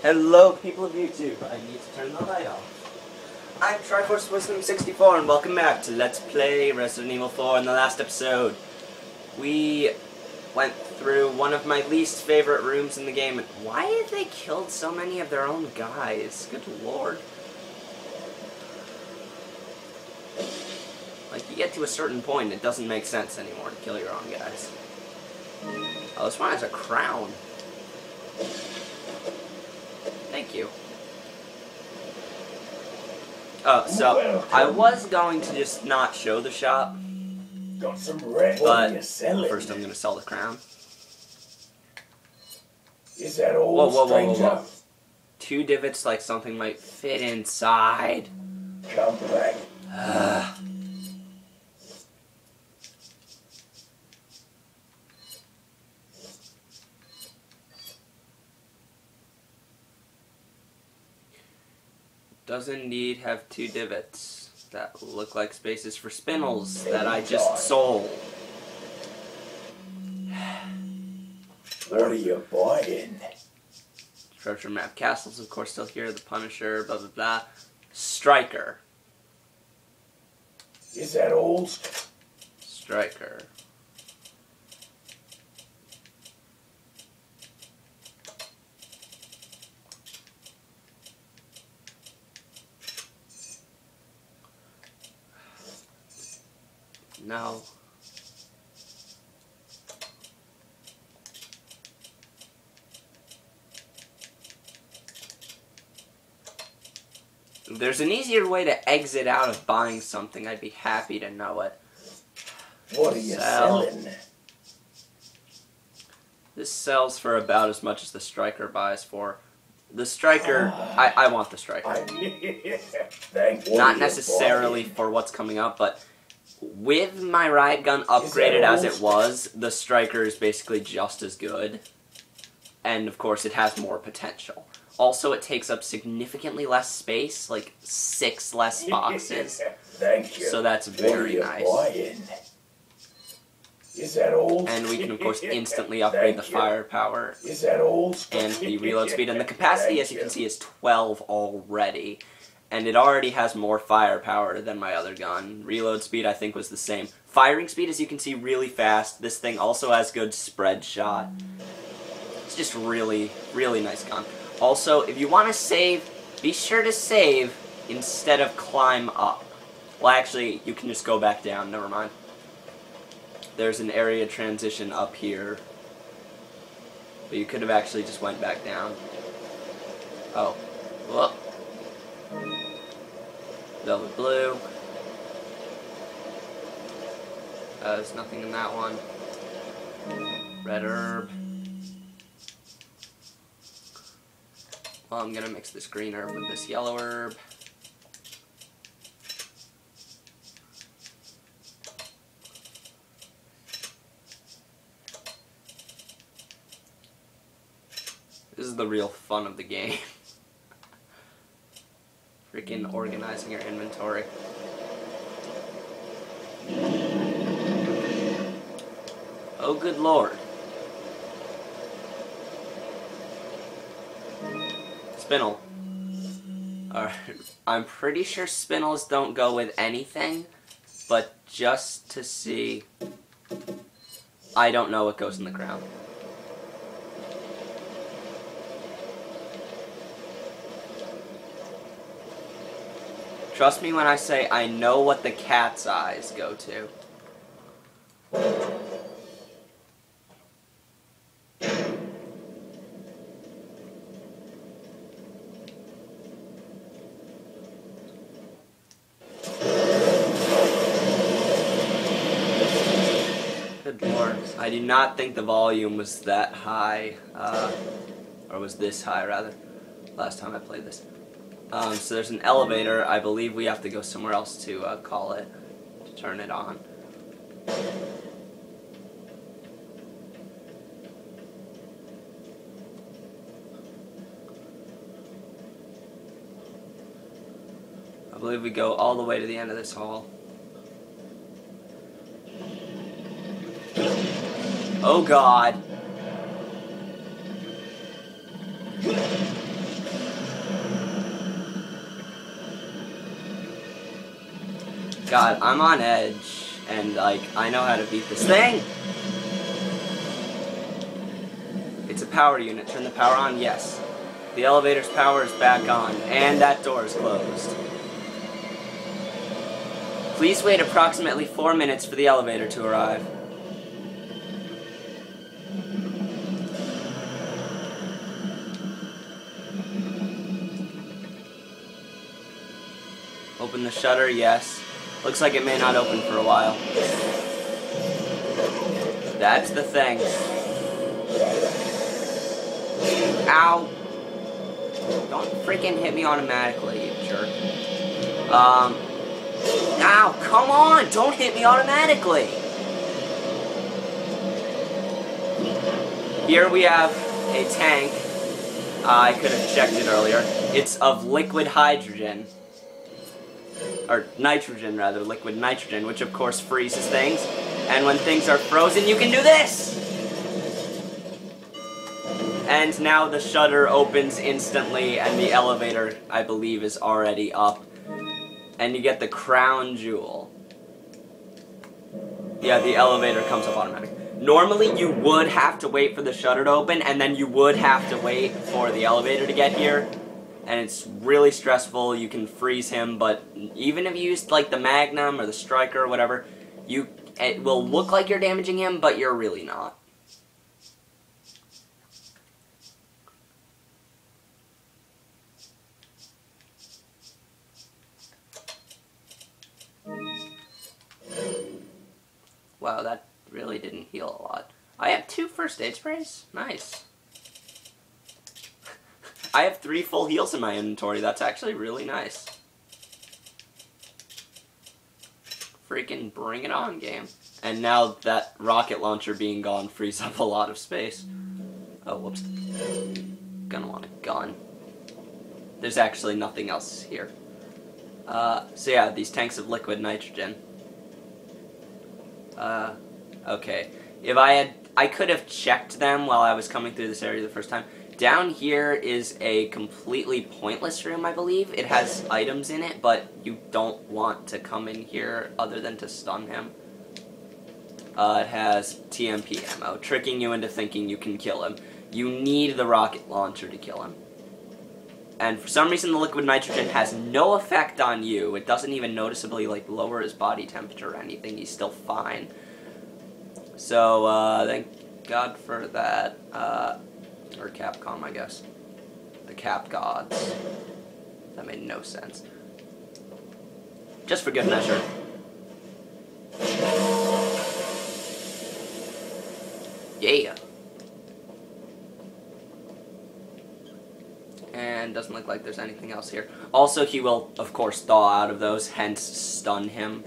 Hello, people of YouTube. I need to turn the light off. I'm Triforce Wisdom 64, and welcome back to Let's Play Resident Evil 4. In the last episode, we went through one of my least favorite rooms in the game. Why have they killed so many of their own guys? Good lord. Like, you get to a certain point, it doesn't make sense anymore to kill your own guys. Oh, this one has a crown. Thank you. Oh, so I was going to just not show the shop, Got some red. but selling? first I'm going to sell the crown. Is that all, stranger? 2 divots like something might fit inside. Come back. Does indeed have 2 divots that look like spaces for spindles that I just sold. What are you buying? Treasure map castles, of course, still here. The Punisher, blah blah blah. Striker. Is that all? Striker. No. If there's an easier way to exit out of buying something, I'd be happy to know it. What are you selling? This sells for about as much as the Striker buys for. The Striker, I want the Striker. Thank you. Not necessarily for what's coming up, but with my riot gun upgraded as it was, the Striker is basically just as good. And of course it has more potential. Also, it takes up significantly less space, like 6 less boxes. Thank you. So that's very nice. Buying? Is that all? And we can of course instantly upgrade the firepower Is that all? and the reload speed. And the capacity, as you can see, is 12 already. And it already has more firepower than my other gun. Reload speed, I think, was the same. Firing speed, as you can see, really fast. This thing also has good spread shot. It's just really, really nice gun. Also, if you want to save, be sure to save instead of climb up. Well, actually, you can just go back down. Never mind. There's an area transition up here. But you could have actually just went back down. Oh. Whoop. Velvet blue. There's nothing in that one. Red herb. Well, I'm gonna mix this green herb with this yellow herb. This is the real fun of the game. Freaking organizing your inventory. Oh, good lord. Spinel. Alright, I'm pretty sure spinels don't go with anything, but just to see, I don't know what goes in the ground. Trust me when I say I know what the cat's eyes go to. Good lord. I do not think the volume was that high, or was this high rather, last time I played this. So there's an elevator. I believe we have to go somewhere else to call it, to turn it on. I believe we go all the way to the end of this hall. Oh God. God, I'm on edge, and, like, I know how to beat this thing! It's a power unit. Turn the power on? Yes. The elevator's power is back on, and that door is closed. Please wait approximately 4 minutes for the elevator to arrive. Open the shutter? Yes. Looks like it may not open for a while. That's the thing. Ow! Don't freaking hit me automatically, you jerk. Ow, come on! Don't hit me automatically! Here we have a tank. I could have checked it earlier. It's of liquid hydrogen. Or nitrogen, rather. Liquid nitrogen, which of course freezes things. And when things are frozen, you can do this! And now the shutter opens instantly, and the elevator, I believe, is already up. And you get the crown jewel. Yeah, the elevator comes up automatically. Normally, you would have to wait for the shutter to open, and then you would have to wait for the elevator to get here. And it's really stressful. You can freeze him, but even if you use, like, the Magnum or the Striker or whatever, it will look like you're damaging him, but you're really not. Wow, that really didn't heal a lot. I have 2 first aid sprays? Nice. I have 3 full heals in my inventory. That's actually really nice. Freaking bring it on, game. And now that rocket launcher being gone frees up a lot of space. Oh, whoops. Gonna want a gun. There's actually nothing else here. So yeah, these tanks of liquid nitrogen. Okay. If I could have checked them while I was coming through this area the first time. Down here is a completely pointless room, I believe. It has items in it, but you don't want to come in here other than to stun him. It has TMP ammo, tricking you into thinking you can kill him. You need the rocket launcher to kill him. And for some reason, the liquid nitrogen has no effect on you. It doesn't even noticeably, like, lower his body temperature or anything. He's still fine. So, thank God for that. Or Capcom, I guess. The Cap Gods. That made no sense. Just for good measure. Yeah. And doesn't look like there's anything else here. Also, he will, of course, thaw out of those, hence stun him.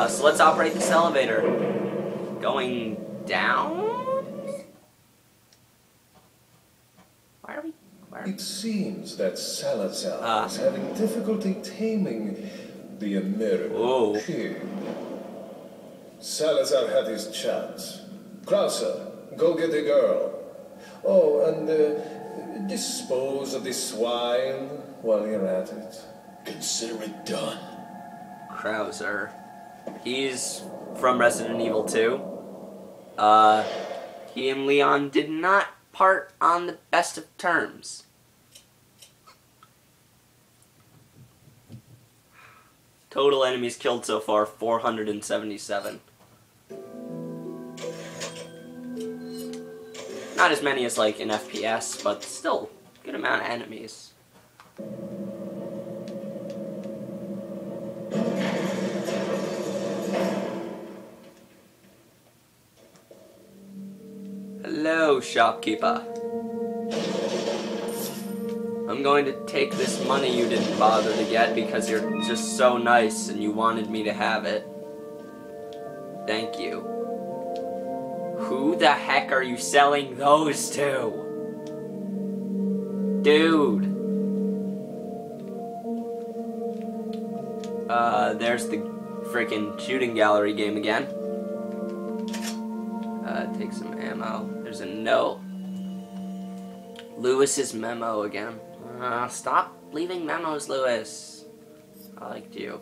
So let's operate this elevator. Going down? Why are we... It seems that Salazar is having difficulty taming the American pig. Salazar had his chance. Krauser, go get the girl. Oh, and dispose of the swine while you're at it. Consider it done. Krauser. He's from Resident Evil 2. He and Leon did not part on the best of terms. Total enemies killed so far, 477. Not as many as, like, in FPS, but still, good amount of enemies. Hello, shopkeeper. I'm going to take this money you didn't bother to get because you're just so nice and you wanted me to have it. Thank you. Who the heck are you selling those to? Dude. There's the freaking shooting gallery game again. Take some ammo. There's a note. Lewis's memo again. Stop leaving memos, Lewis. I liked you.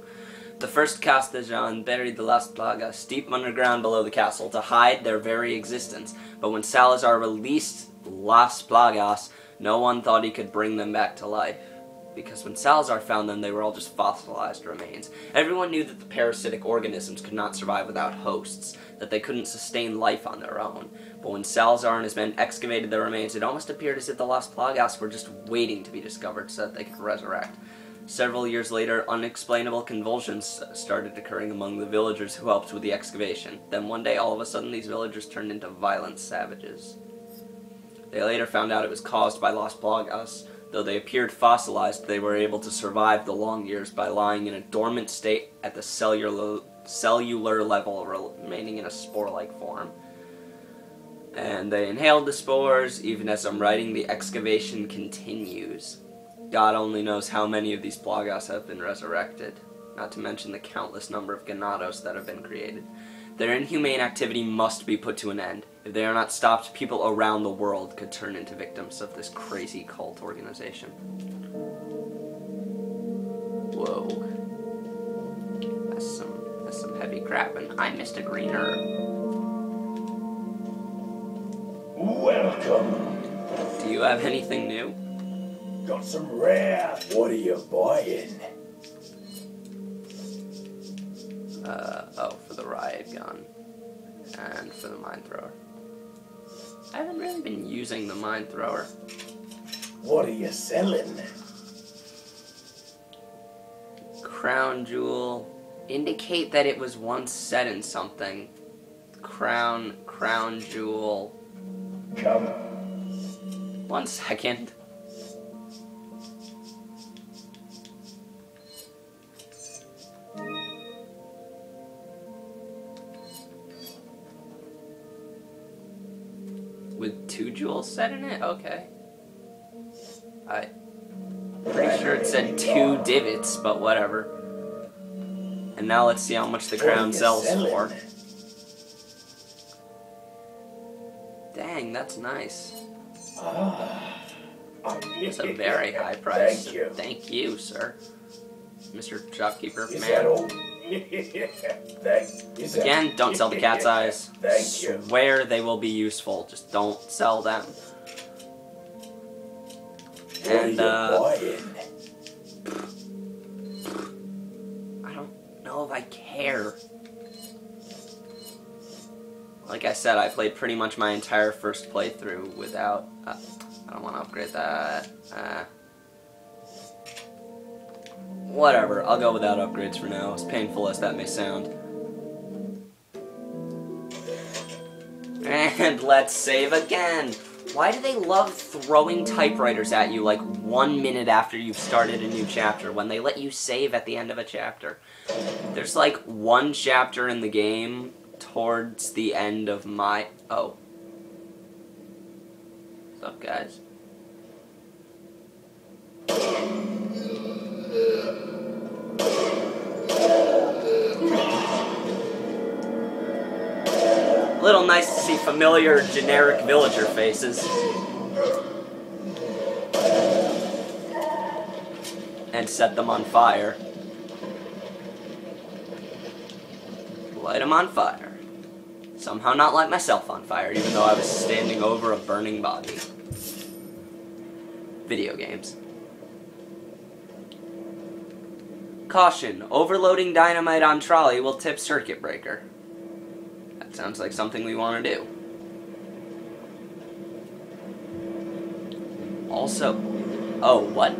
The first Castellan buried the Las Plagas deep underground below the castle to hide their very existence. But when Salazar released Las Plagas, no one thought he could bring them back to life. Because when Salazar found them, they were all just fossilized remains. Everyone knew that the parasitic organisms could not survive without hosts, that they couldn't sustain life on their own. But when Salazar and his men excavated their remains, it almost appeared as if the Las Plagas were just waiting to be discovered so that they could resurrect. Several years later, unexplainable convulsions started occurring among the villagers who helped with the excavation. Then one day, all of a sudden, these villagers turned into violent savages. They later found out it was caused by Las Plagas. Though they appeared fossilized, they were able to survive the long years by lying in a dormant state at the cellular level, remaining in a spore-like form. And they inhaled the spores. Even as I'm writing, the excavation continues. God only knows how many of these Plagas have been resurrected, not to mention the countless number of ganados that have been created. Their inhumane activity must be put to an end. If they are not stopped, people around the world could turn into victims of this crazy cult organization. Whoa. That's some heavy crap, and I missed a green herb. Welcome. Do you have anything new? Got some rare. What are you buying? Oh, for the riot gun. And for the mine thrower. I haven't really been using the mine thrower. What are you selling? Crown jewel. Indicate that it was once set in something. Crown jewel. Come. 1 second. With 2 jewels set in it? Okay. I'm pretty sure it said 2 divots, but whatever. And now let's see how much the crown sells for. Dang, that's nice. It's a very high price. Thank you. Thank you, sir. Mr. Shopkeeper, Is man. that all? Again, don't sell the cat's eyes. Thank you. Swear they will be useful. Just don't sell them. And, I don't know if I care. Like I said, I played pretty much my entire first playthrough without... I don't want to upgrade that. Whatever, I'll go without upgrades for now, as painful as that may sound. And let's save again! Why do they love throwing typewriters at you like 1 minute after you've started a new chapter, when they let you save at the end of a chapter? There's like 1 chapter in the game towards the end of my... Oh. What's up, guys? A little nice to see familiar, generic villager faces. And set them on fire. Light them on fire. Somehow not light myself on fire, even though I was standing over a burning body. Video games. Caution, overloading dynamite on trolley will tip circuit breaker. That sounds like something we want to do. Also, oh, what?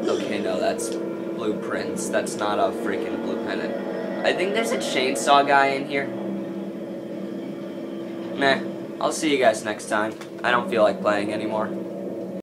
Okay, no, that's blueprints. That's not a freaking blue pennant. I think there's a chainsaw guy in here. Meh, I'll see you guys next time. I don't feel like playing anymore.